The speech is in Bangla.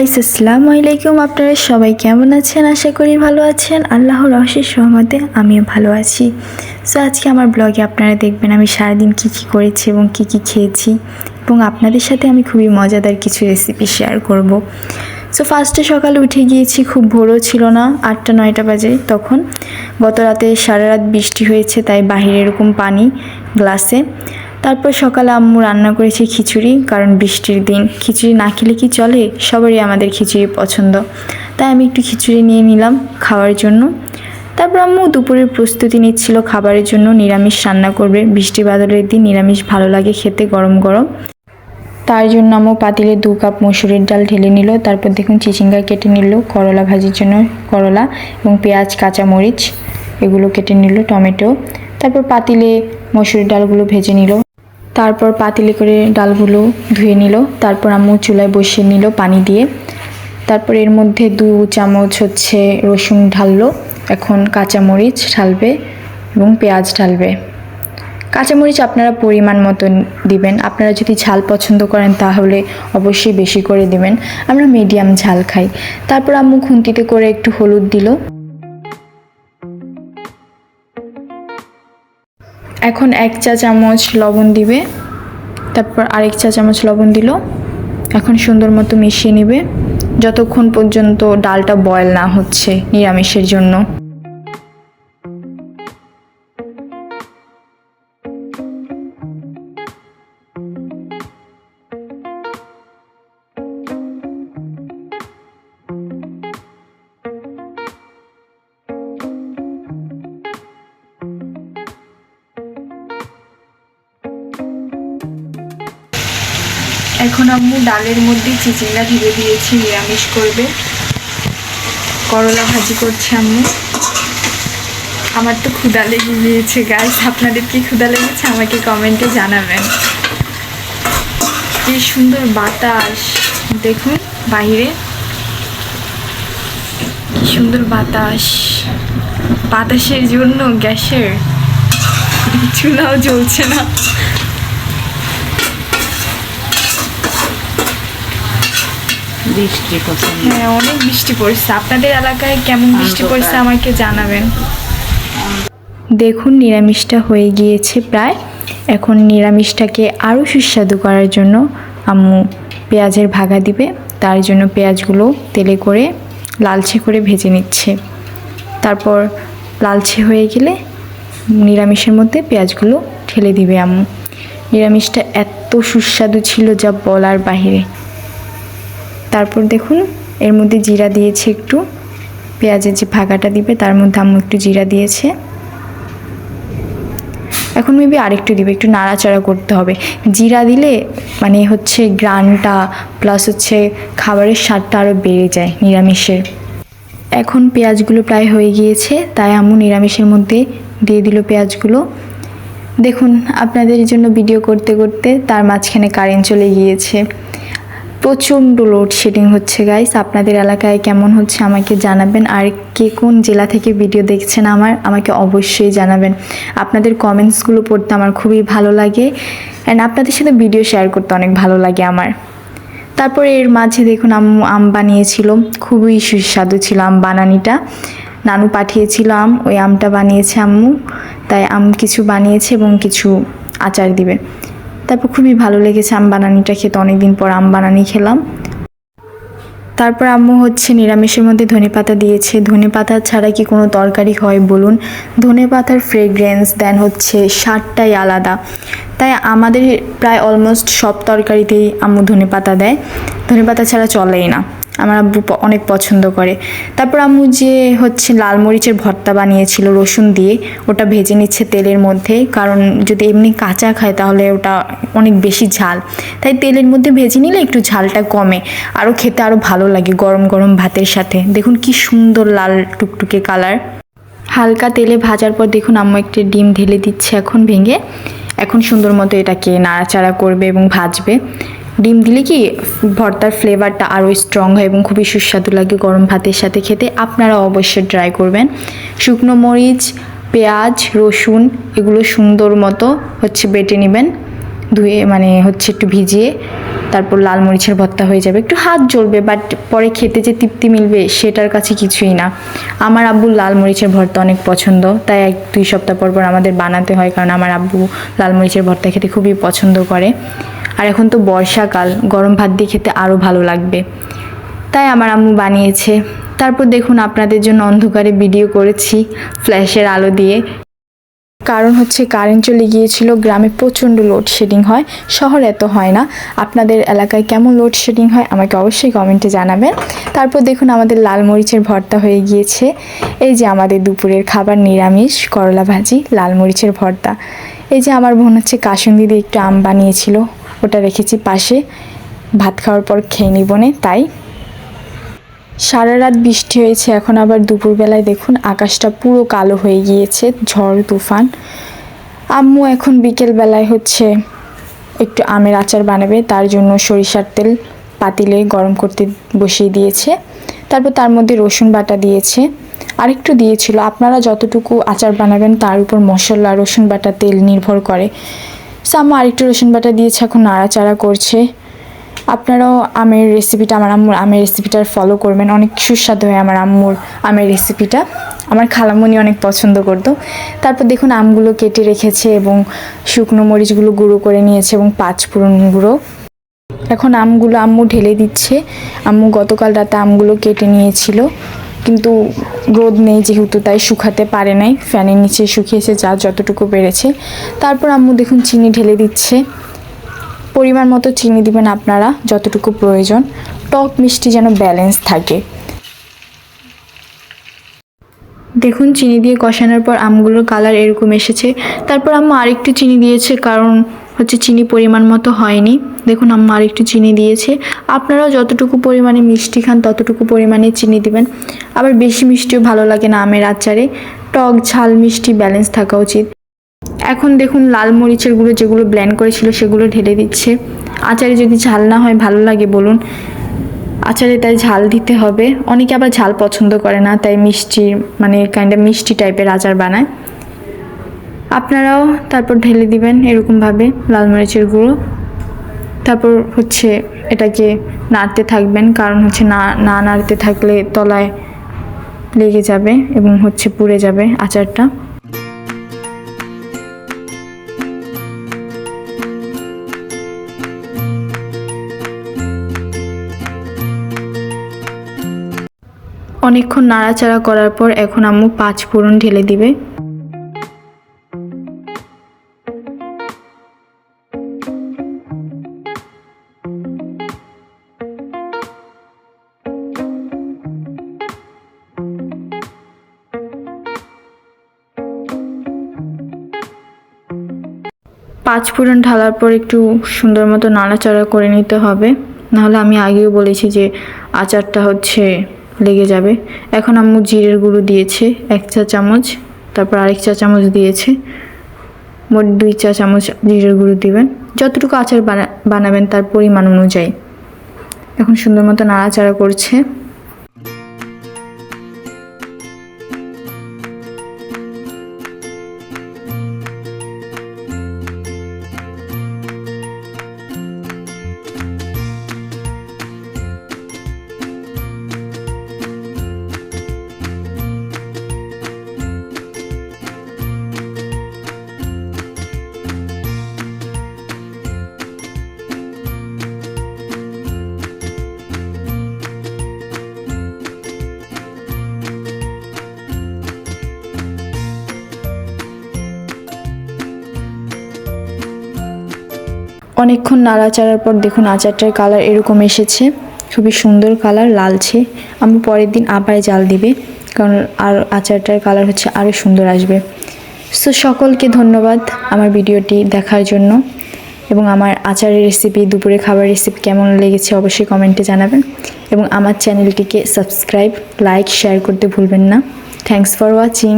গাইস আসসালামু আলাইকুম। আপনারা সবাই কেমন আছেন? আশা করি ভালো আছেন। আল্লাহর অশেষ রহমতে আমিও ভালো আছি। সো আজকে আমার ব্লগে আপনারা দেখবেন আমি সারাদিন কী করেছি এবং কী খেয়েছি, এবং আপনাদের সাথে আমি খুবই মজাদার কিছু রেসিপি শেয়ার করব। সো ফার্স্টে সকালে উঠে গিয়েছি, খুব ভোরও ছিল না, 8টা-9টা বাজে তখন। গত রাতে সারা রাত বৃষ্টি হয়েছে, তাই বাহিরে এরকম পানি গ্লাসে। তারপর সকালে আম্মু রান্না করেছে খিচুড়ি, কারণ বৃষ্টির দিন খিচুড়ি না খেলে কি চলে, সবারই আমাদের খিচুড়ি পছন্দ, তাই আমি একটু খিচুড়ি নিয়ে নিলাম খাওয়ার জন্য। তারপর আম্মু দুপুরের প্রস্তুতি নিচ্ছিল খাবারের জন্য, নিরামিষ রান্না করবে। বৃষ্টি বাদলের দিন নিরামিষ ভালো লাগে খেতে গরম গরম, তার জন্য আম্মু পাতিলে 2 কাপ মসুরের ডাল ঢেলে নিল। তারপর দেখুন চিচিঙ্গা কেটে নিল করলা ভাজির জন্য, করলা এবং পেঁয়াজ কাঁচামরিচ এগুলো কেটে নিল, টমেটো। তারপর পাতিলে মসুরের ডালগুলো ভেজে নিল, তারপর পাতিলে করে ডালগুলো ধুয়ে নিল। তারপর আম্মু চুলায় বসিয়ে নিল পানি দিয়ে। তারপর এর মধ্যে 2 চামচ রসুন ঢাললো, এখন কাঁচামরিচ ঢালবে এবং পেঁয়াজ ঢালবে। কাঁচামরিচ আপনারা পরিমাণ মতো দিবেন, আপনারা যদি ঝাল পছন্দ করেন তাহলে অবশ্যই বেশি করে দিবেন, আমরা মিডিয়াম ঝাল খাই। তারপর আম্মু খুন্তিতে করে একটু হলুদ দিল, এখন 1 চা চামচ লবণ দিবে, তারপর আরেক চা চামচ লবণ দিল। এখন সুন্দর মতো মিশিয়ে নেবে যতক্ষণ পর্যন্ত ডালটা বয়েল না হচ্ছে নিরামিষের জন্য। এখন আম্মু ডালের মধ্যে চিচিঙ্গা ঢেলে দিয়েছি, নিরামিষ করবে। করলা ভাজি করছে আম্মু। আমার তো ক্ষুধা লেগে গিয়েছে গাইস, আপনাদের কি ক্ষুধা লেগেছে আমাকে কমেন্টে জানাবেন। কি সুন্দর বাতাস দেখুন বাইরে, কি সুন্দর বাতাস। বাতাসের জন্য গ্যাসের চুলাও জ্বলছে না। বৃষ্টি পড়ছে, হ্যাঁ অনেক বৃষ্টি পড়ছে। আপনাদের এলাকায় কেমন বৃষ্টি পড়ছে আমাকে জানাবেন। দেখুন নিরামিষটা হয়ে গিয়েছে প্রায়। এখন নিরামিষটাকে আরও সুস্বাদু করার জন্য আম্মু পেঁয়াজের ভাগা দিবে, তার জন্য পেঁয়াজগুলো তেলে করে লালচে করে ভেজে নিচ্ছে। তারপর লালচে হয়ে গেলে নিরামিষের মধ্যে পেঁয়াজগুলো ঢেলে দিবে আম্মু। নিরামিষটা এত সুস্বাদু ছিল যা বলার বাহিরে। তারপর দেখুন এর মধ্যে জিরা দিয়েছে একটু, পেঁয়াজের যে ভাগাটা দিবে তার মধ্যে আম্মু একটু জিরা দিয়েছে। এখন মেবি আরেকটু দিবে, একটু নাড়াচাড়া করতে হবে। জিরা দিলে মানে গ্রানটা প্লাস খাবারের স্বাদটা আরও বেড়ে যায় নিরামিষের। এখন পেঁয়াজগুলো প্রায় হয়ে গিয়েছে, তাই আম্মু নিরামিষের মধ্যে দিয়ে দিল পেঁয়াজগুলো। দেখুন আপনাদের জন্য ভিডিও করতে করতে তার মাঝখানে কারেন্ট চলে গিয়েছে। প্রচণ্ড লোডশেডিং হচ্ছে গাইস। আপনাদের এলাকায় কেমন হচ্ছে আমাকে জানাবেন, আর কে কোন জেলা থেকে ভিডিও দেখছেন আমাকে অবশ্যই জানাবেন। আপনাদের কমেন্টসগুলো পড়তে আমার খুবই ভালো লাগে, অ্যান্ড আপনাদের সাথে ভিডিও শেয়ার করতে অনেক ভালো লাগে আমার। তারপরে এর মাঝে দেখুন আম্মু আম বানিয়েছিল, খুবই সুস্বাদু ছিল আম বানানিটা। নানু পাঠিয়েছিল আম, ওই আমটা বানিয়েছে আম্মু, তাই আম কিছু বানিয়েছে এবং কিছু আচার দিবে। তারপর খুবই ভালো লেগেছে আম বানানিটা খেতে, অনেকদিন পর আম বানানি খেলাম। তারপর আম্মু নিরামিষের মধ্যে ধনেপাতা দিয়েছে। ধনেপাতা ছাড়া কি কোনো তরকারি হয় বলুন? ধনেপাতার ফ্রেগ্রেন্স দেন স্বাদটাই আলাদা, তাই আমাদের প্রায় অলমোস্ট সব তরকারিতেই আম্মু ধনেপাতা দেয়, ধনেপাতা ছাড়া চলেই না। আমার আব্বু অনেক পছন্দ করে। তারপর আম্মু যে লাল মরিচের ভর্তা বানিয়েছিল রসুন দিয়ে, ওটা ভেজে নিচ্ছে তেলের মধ্যে, কারণ যদি এমনি কাঁচা খায় তাহলে ওটা অনেক বেশি ঝাল, তাই তেলের মধ্যে ভেজে নিলে একটু ঝালটা কমে, আরও খেতে আরও ভালো লাগে গরম গরম ভাতের সাথে। দেখুন কি সুন্দর লাল টুকটুকে কালার। হালকা তেলে ভাজার পর দেখুন আম্মু একটা ডিম ঢেলে দিচ্ছে এখন ভেঙে। এখন সুন্দর মতো এটাকে নাড়াচাড়া করবে এবং ভাজবে। ডিম দিলে কি ভর্তার ফ্লেভারটা আরও স্ট্রং হয় এবং খুবই সুস্বাদু লাগে গরম ভাতের সাথে খেতে। আপনারা অবশ্যই ট্রাই করবেন। শুকনো মরিচ, পেঁয়াজ, রসুন এগুলো সুন্দর মতো বেটে নেবেন। ধুয়ে মানে হচ্ছে একটু ভিজিয়ে তারপর লাল মরিচের ভর্তা হয়ে যাবে। একটু হাত জ্বলবে, বাট পরে খেতে যে তৃপ্তি মিলবে সেটার কাছে কিছুই না। আমার আব্বুর লাল মরিচের ভর্তা অনেক পছন্দ, তাই 1-2 সপ্তাহ পর পর আমাদের বানাতে হয়, কারণ আমার আব্বু লাল মরিচের ভর্তা খেতে খুবই পছন্দ করে। আর এখন তো বর্ষাকাল, গরম ভাত দিয়ে খেতে আরও ভালো লাগবে, তাই আমার আম্মু বানিয়েছে। তারপর দেখুন আপনাদের জন্য অন্ধকারে ভিডিও করেছি ফ্ল্যাশের আলো দিয়ে, কারণ হচ্ছে কারেন্ট চলে গিয়েছিল। গ্রামে প্রচণ্ড লোডশেডিং হয়, শহরে এত হয় না। আপনাদের এলাকায় কেমন লোডশেডিং হয় আমাকে অবশ্যই কমেন্টে জানাবেন। তারপর দেখুন আমাদের লাল মরিচের ভর্তা হয়ে গিয়েছে। এই যে আমাদের দুপুরের খাবার, নিরামিষ করলা ভাজি, লাল মরিচের ভর্তা। এই যে আমার বোন হচ্ছে কাসুন্দি দিয়ে একটু আম বানিয়েছিল, ওটা রেখেছি পাশে, ভাত খাওয়ার পর খেয়ে নিবনে। তাই সারা রাত বৃষ্টি হয়েছে, এখন আবার দুপুরবেলায় দেখুন আকাশটা পুরো কালো হয়ে গিয়েছে, ঝড় তুফান। আম্মু এখন বিকেলবেলায় হচ্ছে একটু আমের আচার বানাবে, তার জন্য সরিষার তেল পাতিলে গরম করতে বসিয়ে দিয়েছে। তারপর তার মধ্যে রসুন বাটা দিয়েছে, আরেকটু দিয়েছিল। আপনারা যতটুকু আচার বানাবেন তার উপর মশলা, রসুন বাটা, তেল নির্ভর করে। আম্মু আরেকটু রসুন বাটা দিয়েছে, এখন নাড়াচাড়া করছে। আপনারাও আমের রেসিপিটা, আমার আম্মুর আমের রেসিপিটা ফলো করবেন, অনেক সুস্বাদু হয় আমার আম্মুর আমের রেসিপিটা। আমার খালামণি অনেক পছন্দ করতো। তারপর দেখুন আমগুলো কেটে রেখেছে এবং শুকনো মরিচগুলো গুঁড়ো করে নিয়েছে এবং 5 ফোড়ন গুঁড়ো। এখন আমগুলো আম্মু ঢেলে দিচ্ছে। আম্মু গতকাল রাতে আমগুলো কেটে নিয়েছিল, কিন্তু রোদ নেই যেহেতু তাই শুকাতে পারে নাই, ফ্যানের নিচে শুকিয়েছে যা যতটুকু পেরেছে। তারপর আম্মু দেখুন চিনি ঢেলে দিচ্ছে। পরিমাণ মতো চিনি দিবেন আপনারা, যতটুকু প্রয়োজন। টক মিষ্টি যেন ব্যালেন্স থাকে। দেখুন চিনি দিয়ে কষানোর পর আমগুলোর কালার এরকম এসেছে। তারপর আম্মু আরেকটু চিনি দিয়েছে, কারণ হচ্ছে চিনি পরিমাণ মতো হয়নি। দেখুন আম্মু আরেকটু চিনি দিয়েছে। আপনারাও যতটুকু পরিমাণে মিষ্টি খান ততটুকু পরিমাণে চিনি দিবেন। আবার বেশি মিষ্টিও ভালো লাগে না আমের আচারে, টক ঝাল মিষ্টি ব্যালেন্স থাকা উচিত। এখন দেখুন লাল মরিচের গুঁড়ো যেগুলো ব্লেন্ড করেছিল সেগুলো ঢেলে দিচ্ছে। আচারে যদি ঝাল না হয় ভালো লাগে বলুন, আচারে তাই ঝাল দিতে হবে। অনেকে আবার ঝাল পছন্দ করে না, তাই মিষ্টি মানে কাইন্ড অফ মিষ্টি টাইপের আচার বানায়। আপনারাও তারপর ঢেলে দিবেন এরকমভাবে লাল মরিচের গুঁড়ো। তারপর হচ্ছে এটাকে নাড়তে থাকবেন, কারণ হচ্ছে না নাড়তে থাকলে তলায় লেগে যাবে এবং হচ্ছে পুড়ে যাবে আচারটা। অনেকক্ষণ নাড়াচাড়া করার পর এখন আম্মু 5 ফোড়ন ঢেলে দিবে। পাঁচফোড়ন ঢালার পর একটু সুন্দর মতো নাড়াচাড়া করে নিতে হবে, নাহলে আমি আগেও বলেছি যে আচারটা হচ্ছে লেগে যাবে। এখন আম্মু জিরের গুঁড়ো দিয়েছে 1 চা চামচ, তারপর আরেক চা চামচ দিয়েছে, মোট 2 চা চামচ জিরের গুঁড়ো দিবেন। যতটুকু আচার বানাবেন তার পরিমাণ অনুযায়ী। এখন সুন্দর মতো নাড়াচাড়া করছে। অনেকক্ষণ নাড়াচাড়ার পর দেখুন আচারটার কালার এরকম এসেছে, খুবই সুন্দর কালার, লালচে। আমি পরের দিন আবার জাল দিবে, কারণ আর আচারটার কালার হচ্ছে আরও সুন্দর আসবে। সো সকলকে ধন্যবাদ আমার ভিডিওটি দেখার জন্য, এবং আমার আচারের রেসিপি, দুপুরে খাবার রেসিপি কেমন লেগেছে অবশ্যই কমেন্টে জানাবেন, এবং আমার চ্যানেলটিকে সাবস্ক্রাইব, লাইক, শেয়ার করতে ভুলবেন না। Thanks for watching.